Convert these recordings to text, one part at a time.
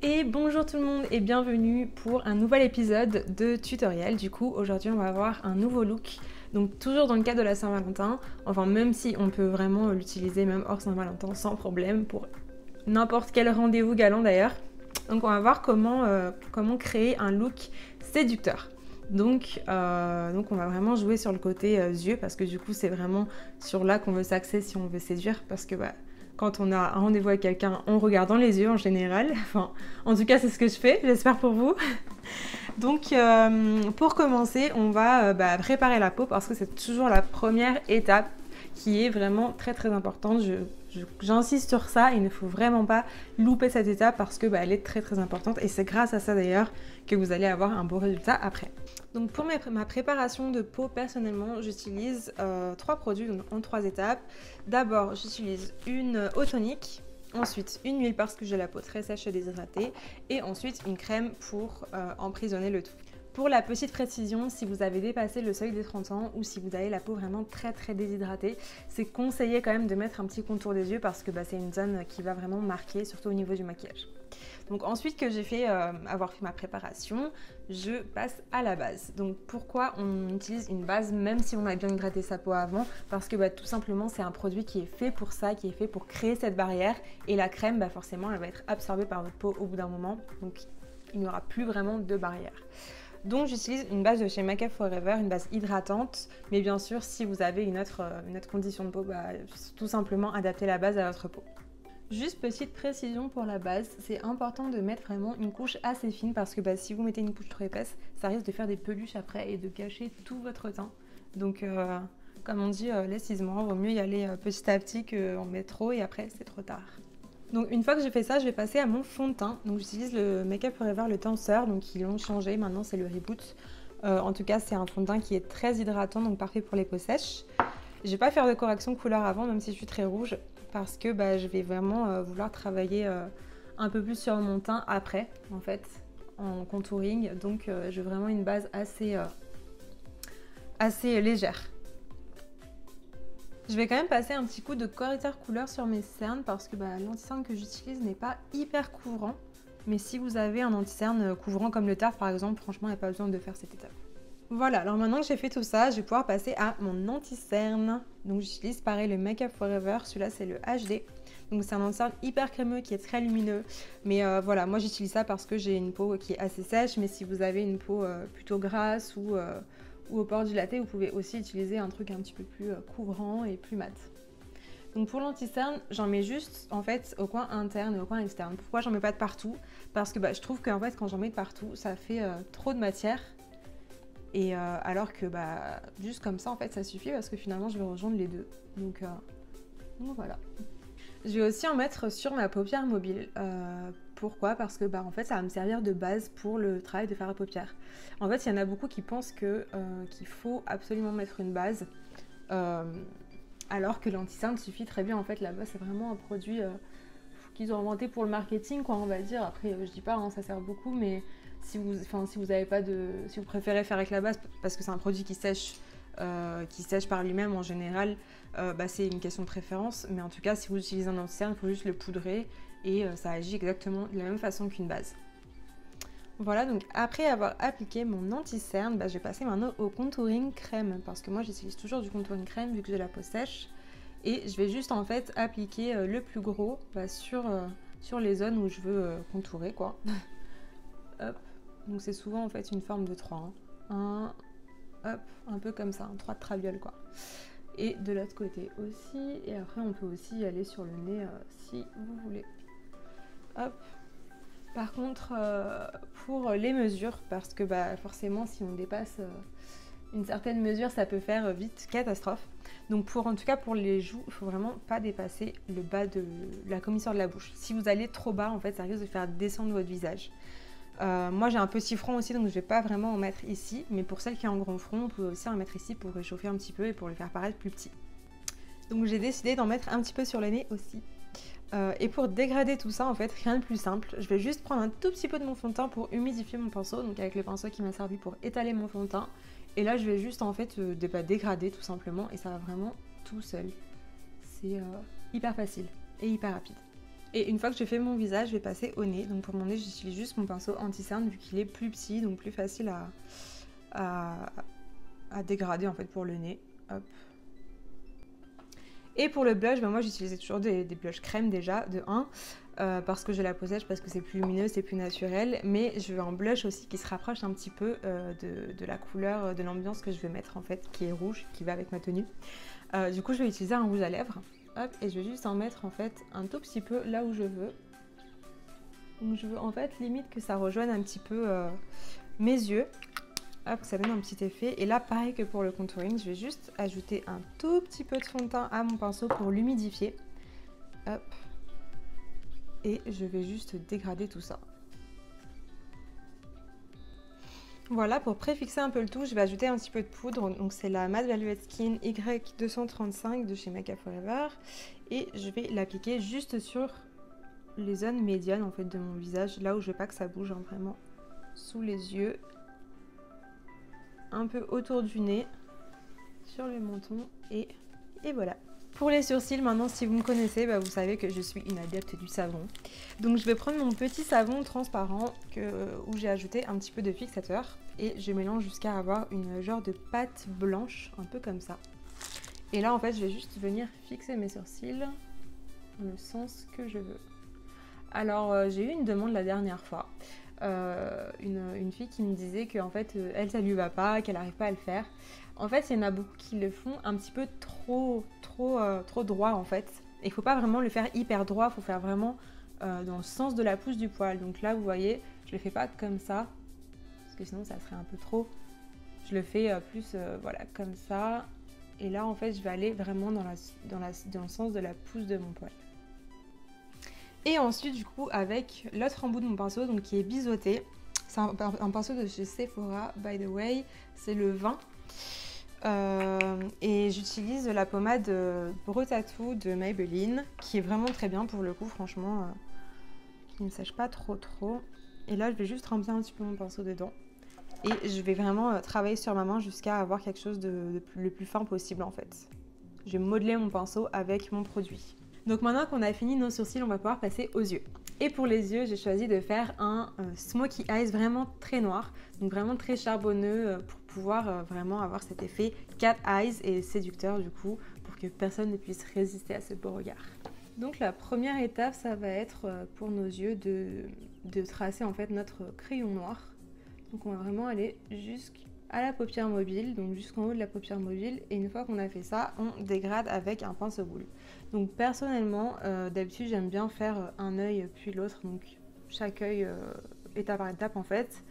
Et bonjour tout le monde et bienvenue pour un nouvel épisode de tutoriel. Du coup, aujourd'hui on va avoir un nouveau look, donc toujours dans le cadre de la Saint-Valentin, enfin même si on peut vraiment l'utiliser même hors Saint-Valentin sans problème pour n'importe quel rendez-vous galant d'ailleurs. Donc on va voir comment créer un look séducteur. Donc on va vraiment jouer sur le côté yeux parce que du coup c'est vraiment sur là qu'on veut s'axer si on veut séduire parce que quand on a un rendez-vous avec quelqu'un, on regarde dans les yeux en général. Enfin, en tout cas, c'est ce que je fais, j'espère pour vous. Donc, pour commencer, on va préparer la peau parce que c'est toujours la première étape qui est vraiment très très importante. J'insiste sur ça, il ne faut vraiment pas louper cette étape parce que elle est très très importante et c'est grâce à ça d'ailleurs que vous allez avoir un beau résultat après. Donc pour ma préparation de peau, personnellement, j'utilise 3 produits en 3 étapes. D'abord, j'utilise une eau tonique, ensuite une huile parce que j'ai la peau très sèche et déshydratée, et ensuite une crème pour emprisonner le tout. Pour la petite précision, si vous avez dépassé le seuil des 30 ans ou si vous avez la peau vraiment très très déshydratée, c'est conseillé quand même de mettre un petit contour des yeux parce que c'est une zone qui va vraiment marquer, surtout au niveau du maquillage. Donc ensuite que j'ai fait avoir fait ma préparation, je passe à la base. Donc pourquoi on utilise une base même si on a bien hydraté sa peau avant? Parce que tout simplement c'est un produit qui est fait pour ça, qui est fait pour créer cette barrière, et la crème forcément elle va être absorbée par votre peau au bout d'un moment, donc il n'y aura plus vraiment de barrière. Donc j'utilise une base de chez Make Up For Ever, une base hydratante, mais bien sûr si vous avez une autre condition de peau, tout simplement adaptez la base à votre peau. Juste petite précision pour la base, c'est important de mettre vraiment une couche assez fine parce que si vous mettez une couche trop épaisse, ça risque de faire des peluches après et de cacher tout votre teint. Donc comme on dit, laissez-moi, vaut mieux y aller petit à petit qu'en mettre trop et après c'est trop tard. Donc une fois que j'ai fait ça, je vais passer à mon fond de teint. Donc j'utilise le Make Up For Ever, le tenseur, donc ils l'ont changé, maintenant c'est le Reboot. En tout cas c'est un fond de teint qui est très hydratant, donc parfait pour les peaux sèches. Je vais pas faire de correction couleur avant, même si je suis très rouge, parce que je vais vraiment vouloir travailler un peu plus sur mon teint après, en fait, en contouring. Donc j'ai vraiment une base assez légère. Je vais quand même passer un petit coup de correcteur couleur sur mes cernes parce que l'anti-cerne que j'utilise n'est pas hyper couvrant. Mais si vous avez un anti-cerne couvrant comme le Tarte par exemple, franchement il n'y a pas besoin de faire cette étape. Voilà, alors maintenant que j'ai fait tout ça, je vais pouvoir passer à mon anti-cerne. Donc j'utilise pareil le Make Up For Ever, celui-là c'est le HD. Donc c'est un anti-cerne hyper crémeux qui est très lumineux. Mais voilà, moi j'utilise ça parce que j'ai une peau qui est assez sèche. Mais si vous avez une peau plutôt grasse ou au bord du latte, vous pouvez aussi utiliser un truc un petit peu plus couvrant et plus mat. Donc pour l'anti-cerne, j'en mets juste en fait au coin interne et au coin externe. Pourquoi j'en mets pas de partout? Parce que je trouve qu'en fait quand j'en mets de partout, ça fait trop de matière. Et alors que juste comme ça en fait ça suffit parce que finalement je vais rejoindre les deux. Donc voilà. Je vais aussi en mettre sur ma paupière mobile. Pourquoi? Parce que en fait ça va me servir de base pour le travail de fard à paupières. En fait il y en a beaucoup qui pensent qu'il faut absolument mettre une base alors que l'anti-cerne suffit très bien. En fait la base c'est vraiment un produit qu'ils ont inventé pour le marketing quoi, on va dire. Après je dis pas ça sert beaucoup, mais si vous avez pas si vous préférez faire avec la base parce que c'est un produit qui sèche par lui-même en général, c'est une question de préférence. Mais en tout cas si vous utilisez un anti-cerne, il faut juste le poudrer et ça agit exactement de la même façon qu'une base. Voilà, donc après avoir appliqué mon anti-cerne, je vais passer maintenant au contouring crème parce que moi j'utilise toujours du contouring crème vu que j'ai la peau sèche, et je vais juste en fait appliquer le plus gros sur les zones où je veux contourer quoi. Hop. Donc c'est souvent en fait une forme de 3. Hop, un peu comme ça, 3 travioles quoi. Et de l'autre côté aussi, et après on peut aussi y aller sur le nez si vous voulez. Hop. Par contre, pour les mesures, parce que forcément si on dépasse une certaine mesure, ça peut faire vite catastrophe. Donc en tout cas pour les joues, il ne faut vraiment pas dépasser le bas de la commissure de la bouche. Si vous allez trop bas, en fait, ça risque de faire descendre votre visage. Moi j'ai un petit front aussi, donc je ne vais pas vraiment en mettre ici, mais pour celles qui ont un grand front, on peut aussi en mettre ici pour réchauffer un petit peu et pour le faire paraître plus petit. Donc j'ai décidé d'en mettre un petit peu sur le nez aussi. Et pour dégrader tout ça, en fait, rien de plus simple, je vais juste prendre un tout petit peu de mon fond de teint pour humidifier mon pinceau, donc avec le pinceau qui m'a servi pour étaler mon fond de teint. Et là je vais juste en fait dégrader tout simplement, et ça va vraiment tout seul. C'est hyper facile et hyper rapide. Et une fois que j'ai fait mon visage, je vais passer au nez. Donc pour mon nez, j'utilise juste mon pinceau anti-cerne vu qu'il est plus petit, donc plus facile à dégrader en fait pour le nez. Hop. Et pour le blush, moi j'utilisais toujours des blushs crème déjà, de 1, parce que j'ai la peau sèche, parce que c'est plus lumineux, c'est plus naturel. Mais je veux un blush aussi qui se rapproche un petit peu de la couleur, de l'ambiance que je vais mettre en fait, qui est rouge, qui va avec ma tenue. Du coup je vais utiliser un rouge à lèvres. Hop, et je vais juste en mettre en fait un tout petit peu là où je veux. Donc je veux en fait limite que ça rejoigne un petit peu mes yeux. Hop, ça donne un petit effet. Et là, pareil que pour le contouring, je vais juste ajouter un tout petit peu de fond de teint à mon pinceau pour l'humidifier. Hop. Et je vais juste dégrader tout ça. Voilà, pour préfixer un peu le tout, je vais ajouter un petit peu de poudre. Donc c'est la Matte Velvet Skin Y235 de chez Makeup Forever. Et je vais l'appliquer juste sur les zones médianes en fait de mon visage, là où je veux pas que ça bouge, hein, vraiment sous les yeux. Un peu autour du nez, sur le menton et voilà. Pour les sourcils, maintenant si vous me connaissez, vous savez que je suis une adepte du savon. Donc je vais prendre mon petit savon transparent où j'ai ajouté un petit peu de fixateur et je mélange jusqu'à avoir une genre de pâte blanche, un peu comme ça. Et là en fait je vais juste venir fixer mes sourcils dans le sens que je veux. Alors j'ai eu une demande la dernière fois. Une fille qui me disait que en fait elle ça lui va pas, qu'elle n'arrive pas à le faire. En fait il y en a beaucoup qui le font un petit peu trop droit en fait. Il faut pas vraiment le faire hyper droit, il faut faire vraiment dans le sens de la pousse du poil. Donc là vous voyez, je le fais pas comme ça parce que sinon ça serait un peu trop. Je le fais plus voilà comme ça. Et là en fait je vais aller vraiment dans le sens de la pousse de mon poil. Et ensuite, du coup, avec l'autre embout de mon pinceau, donc qui est biseauté. C'est un pinceau de chez Sephora, by the way. C'est le 20. Et j'utilise la pommade Brow Tattoo de Maybelline, qui est vraiment très bien pour le coup, franchement. Qui ne sèche pas trop. Et là, je vais juste remplir un petit peu mon pinceau dedans. Et je vais vraiment travailler sur ma main jusqu'à avoir quelque chose le plus fin possible, en fait. Je vais modeler mon pinceau avec mon produit. Donc maintenant qu'on a fini nos sourcils, on va pouvoir passer aux yeux. Et pour les yeux, j'ai choisi de faire un smokey eyes vraiment très noir, donc vraiment très charbonneux pour pouvoir vraiment avoir cet effet cat eyes et séducteur du coup, pour que personne ne puisse résister à ce beau regard. Donc la première étape, ça va être pour nos yeux de tracer en fait notre crayon noir. Donc on va vraiment aller jusqu'à la paupière mobile, donc jusqu'en haut de la paupière mobile, et une fois qu'on a fait ça, on dégrade avec un pinceau-boule. Donc personnellement, d'habitude j'aime bien faire un œil puis l'autre, donc chaque œil étape par étape en fait.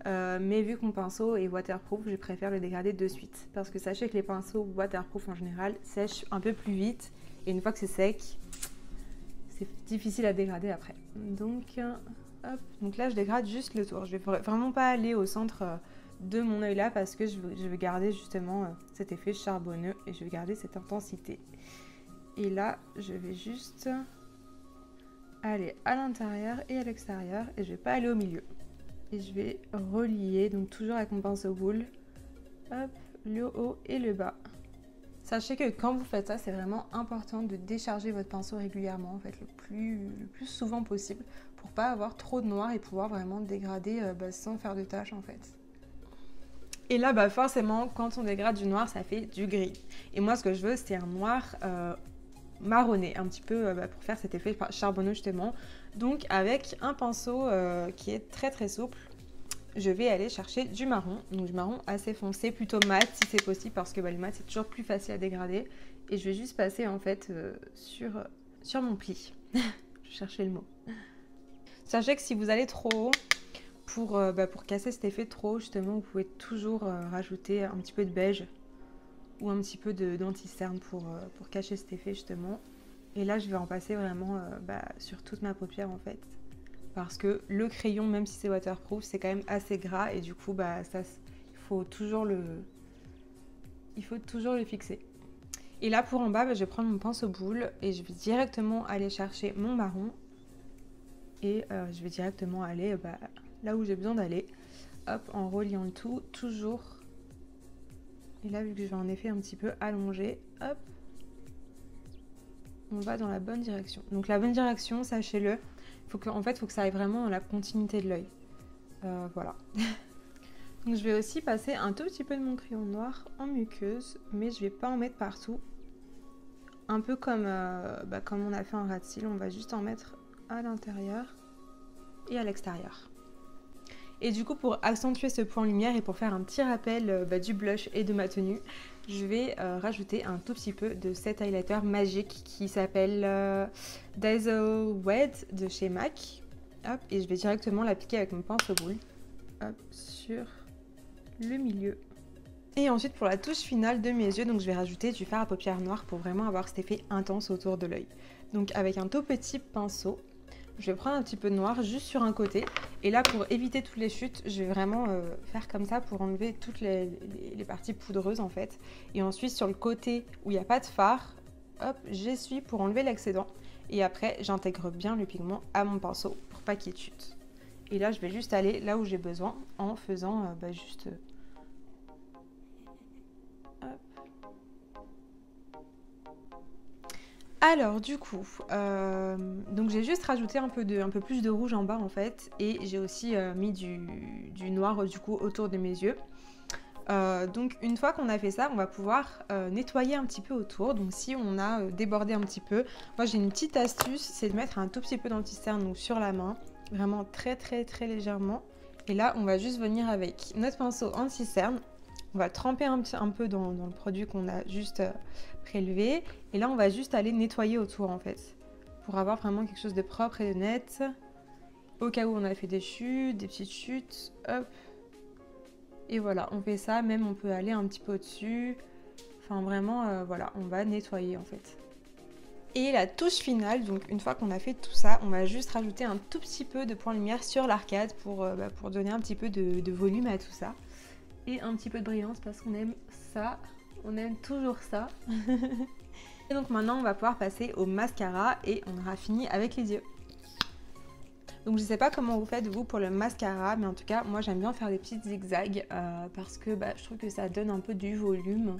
Mais vu que mon pinceau est waterproof, je préfère le dégrader de suite. Parce que sachez que les pinceaux waterproof en général sèchent un peu plus vite, et une fois que c'est sec, c'est difficile à dégrader après. Donc, hop. Donc là je dégrade juste le tour. Je vais vraiment pas aller au centre de mon œil là parce que je veux garder justement cet effet charbonneux et je vais garder cette intensité. Et là, je vais juste aller à l'intérieur et à l'extérieur et je vais pas aller au milieu. Et je vais relier, donc toujours avec mon pinceau boule, hop, le haut et le bas. Sachez que quand vous faites ça, c'est vraiment important de décharger votre pinceau régulièrement, en fait, le plus souvent possible, pour pas avoir trop de noir et pouvoir vraiment dégrader sans faire de taches en fait. Et là, forcément, quand on dégrade du noir, ça fait du gris. Et moi, ce que je veux, c'est un noir marronné, un petit peu pour faire cet effet charbonneux justement. Donc avec un pinceau qui est très souple, je vais aller chercher du marron, donc du marron assez foncé, plutôt mat si c'est possible, parce que le mat c'est toujours plus facile à dégrader. Et je vais juste passer en fait sur mon pli. Je cherchais le mot. Sachez que si vous allez trop haut, pour casser cet effet trop haut, justement, vous pouvez toujours rajouter un petit peu de beige ou un petit peu d'anti-cerne pour cacher cet effet justement. Et là je vais en passer vraiment sur toute ma paupière en fait, parce que le crayon, même si c'est waterproof, c'est quand même assez gras et du coup il faut toujours le fixer. Et là pour en bas, je vais prendre mon pinceau boule et je vais directement aller chercher mon marron et je vais directement aller là où j'ai besoin d'aller, hop, en reliant le tout toujours. Et là, vu que je vais en effet un petit peu allonger, hop, on va dans la bonne direction. Donc la bonne direction, sachez-le, en fait, il faut que ça aille vraiment dans la continuité de l'œil. Voilà. Donc je vais aussi passer un tout petit peu de mon crayon noir en muqueuse, mais je vais pas en mettre partout. Un peu comme, comme on a fait en ras de cils, on va juste en mettre à l'intérieur et à l'extérieur. Et du coup, pour accentuer ce point lumière et pour faire un petit rappel du blush et de ma tenue, je vais rajouter un tout petit peu de cet highlighter magique qui s'appelle Dazzle Wed de chez MAC. Hop, et je vais directement l'appliquer avec mon pinceau boule. Hop, sur le milieu. Et ensuite pour la touche finale de mes yeux, donc je vais rajouter du fard à paupières noires pour vraiment avoir cet effet intense autour de l'œil. Donc avec un tout petit pinceau, je vais prendre un petit peu de noir juste sur un côté. Et là pour éviter toutes les chutes, je vais vraiment faire comme ça pour enlever toutes les parties poudreuses en fait. Et ensuite sur le côté où il n'y a pas de fard, hop, j'essuie pour enlever l'excédent. Et après j'intègre bien le pigment à mon pinceau pour pas qu'il y ait de chute. Et là je vais juste aller là où j'ai besoin en faisant juste... Alors du coup, donc j'ai juste rajouté un peu plus de rouge en bas en fait, et j'ai aussi mis du noir du coup autour de mes yeux. Donc une fois qu'on a fait ça, on va pouvoir nettoyer un petit peu autour. Donc si on a débordé un petit peu, moi j'ai une petite astuce, c'est de mettre un tout petit peu d'anti-cerne donc sur la main, vraiment très légèrement. Et là on va juste venir avec notre pinceau anti-cerne. On va tremper un peu dans le produit qu'on a juste prélevé. Et là, on va juste aller nettoyer autour, en fait. Pour avoir vraiment quelque chose de propre et de net. Au cas où on a fait des chutes, des petites chutes. Hop. Et voilà, on fait ça. Même, on peut aller un petit peu au-dessus. Enfin, vraiment, voilà, on va nettoyer, en fait. Et la touche finale, donc une fois qu'on a fait tout ça, on va juste rajouter un tout petit peu de point lumière sur l'arcade pour donner un petit peu de volume à tout ça. Et un petit peu de brillance parce qu'on aime ça, on aime toujours ça. Et donc maintenant on va pouvoir passer au mascara et on aura fini avec les yeux. Donc je sais pas comment vous faites vous pour le mascara, mais en tout cas moi j'aime bien faire des petites zigzags parce que je trouve que ça donne un peu du volume.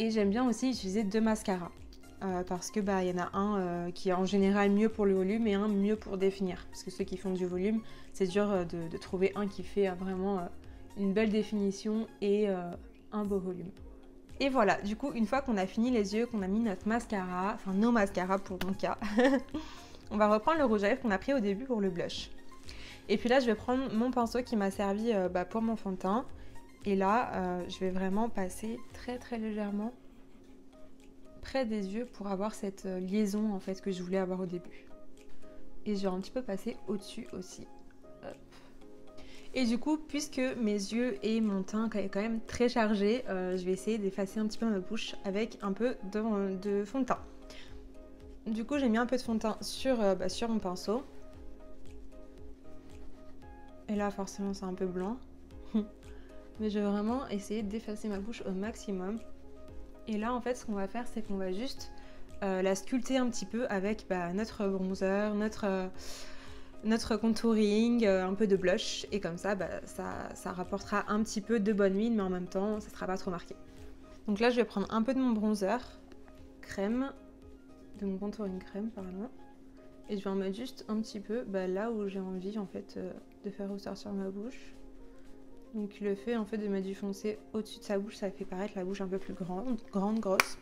Et j'aime bien aussi utiliser deux mascaras parce que y en a un qui est en général mieux pour le volume et un mieux pour définir. Parce que ceux qui font du volume, c'est dur de trouver un qui fait vraiment... une belle définition et un beau volume. Et voilà, du coup, une fois qu'on a fini les yeux, qu'on a mis notre mascara, enfin nos mascaras pour mon cas, on va reprendre le rouge à lèvres qu'on a pris au début pour le blush. Et puis là, je vais prendre mon pinceau qui m'a servi pour mon fond de teint. Et là, je vais vraiment passer très légèrement près des yeux pour avoir cette liaison en fait que je voulais avoir au début. Et je vais un petit peu passer au-dessus aussi. Hop. Et du coup, puisque mes yeux et mon teint est quand même très chargé, je vais essayer d'effacer un petit peu ma bouche avec un peu de fond de teint. Du coup, j'ai mis un peu de fond de teint sur mon pinceau. Et là, forcément, c'est un peu blanc. Mais je vais vraiment essayer d'effacer ma bouche au maximum. Et là, en fait, ce qu'on va faire, c'est qu'on va juste la sculpter un petit peu avec notre bronzer, notre contouring, un peu de blush, et comme ça, ça rapportera un petit peu de bonne mine, mais en même temps, ça ne sera pas trop marqué. Donc là, je vais prendre un peu de mon bronzer crème, de mon contouring crème, pardon, et je vais en mettre juste un petit peu là où j'ai envie en fait de faire ressortir ma bouche. Donc le fait en fait de mettre du foncé au-dessus de sa bouche, ça fait paraître la bouche un peu plus grande, grosse.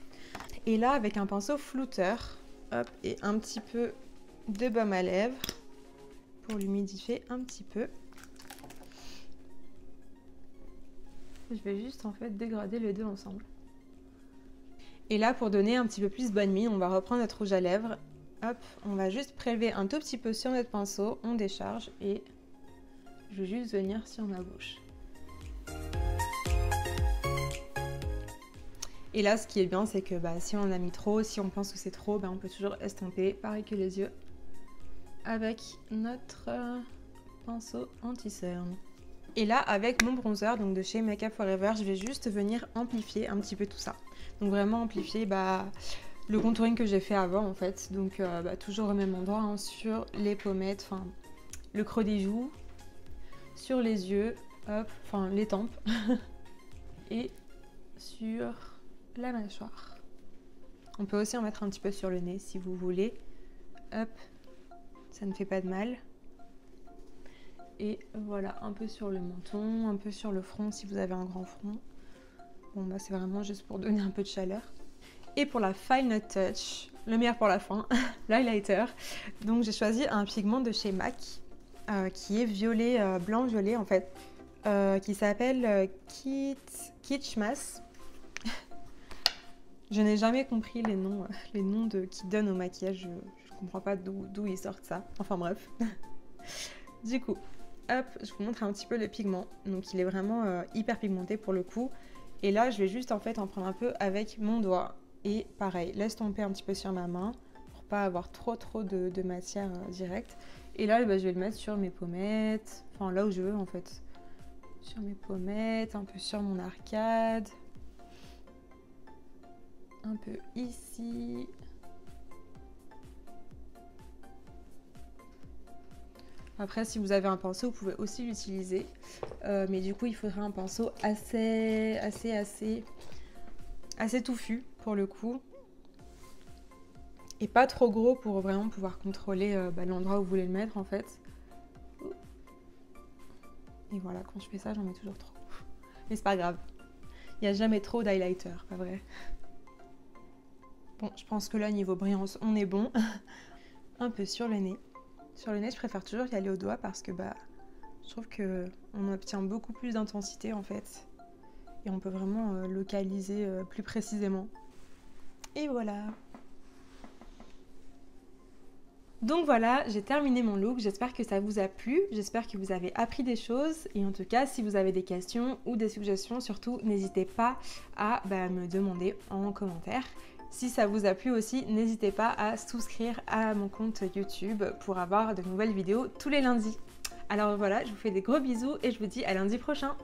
Et là, avec un pinceau flouteur, hop, et un petit peu de baume à lèvres, pour l'humidifier un petit peu. Je vais juste en fait dégrader les deux ensemble. Et là, pour donner un petit peu plus bonne mine, on va reprendre notre rouge à lèvres. Hop, on va juste prélever un tout petit peu sur notre pinceau, on décharge et je vais juste venir sur ma bouche. Et là, ce qui est bien, c'est que si on en a mis trop, si on pense que c'est trop, on peut toujours estomper, pareil que les yeux, avec notre pinceau anti-cerne. Et là, avec mon bronzer donc de chez Make Up For Ever, je vais juste venir amplifier un petit peu tout ça. Donc vraiment amplifier le contouring que j'ai fait avant en fait. Donc toujours au même endroit, hein, sur les pommettes, enfin le creux des joues, sur les yeux, hop, enfin les tempes, et sur la mâchoire. On peut aussi en mettre un petit peu sur le nez si vous voulez. Hop, ça ne fait pas de mal. Et voilà, un peu sur le menton, un peu sur le front si vous avez un grand front. Bon bah c'est vraiment juste pour donner un peu de chaleur. Et pour la Final Touch, le meilleur pour la fin, l'highlighter. Donc j'ai choisi un pigment de chez MAC qui est violet, blanc-violet en fait, qui s'appelle Kitsch Mass. Je n'ai jamais compris les noms qui donnent au maquillage, je ne comprends pas d'où ils sortent ça. Enfin bref. Du coup, hop, je vous montre un petit peu le pigment. Donc il est vraiment hyper pigmenté pour le coup. Et là, je vais juste en fait en prendre un peu avec mon doigt. Et pareil, laisse tomber un petit peu sur ma main pour pas avoir trop de matière directe. Et là, bah, je vais le mettre sur mes pommettes, enfin là où je veux en fait. Sur mes pommettes, un peu sur mon arcade. Un peu ici. Après, si vous avez un pinceau, vous pouvez aussi l'utiliser. Mais du coup, il faudra un pinceau assez touffu pour le coup. Et pas trop gros pour vraiment pouvoir contrôler l'endroit où vous voulez le mettre en fait. Et voilà, quand je fais ça, j'en mets toujours trop. Mais c'est pas grave. Il n'y a jamais trop d'highlighter, pas vrai? Bon, je pense que là, niveau brillance, on est bon. Un peu sur le nez. Sur le nez, je préfère toujours y aller au doigt parce que je trouve qu'on obtient beaucoup plus d'intensité en fait. Et on peut vraiment localiser plus précisément. Et voilà. Donc voilà, j'ai terminé mon look. J'espère que ça vous a plu. J'espère que vous avez appris des choses. Et en tout cas, si vous avez des questions ou des suggestions, surtout, n'hésitez pas à me demander en commentaire. Si ça vous a plu aussi, n'hésitez pas à souscrire à mon compte YouTube pour avoir de nouvelles vidéos tous les lundis. Alors voilà, je vous fais des gros bisous et je vous dis à lundi prochain.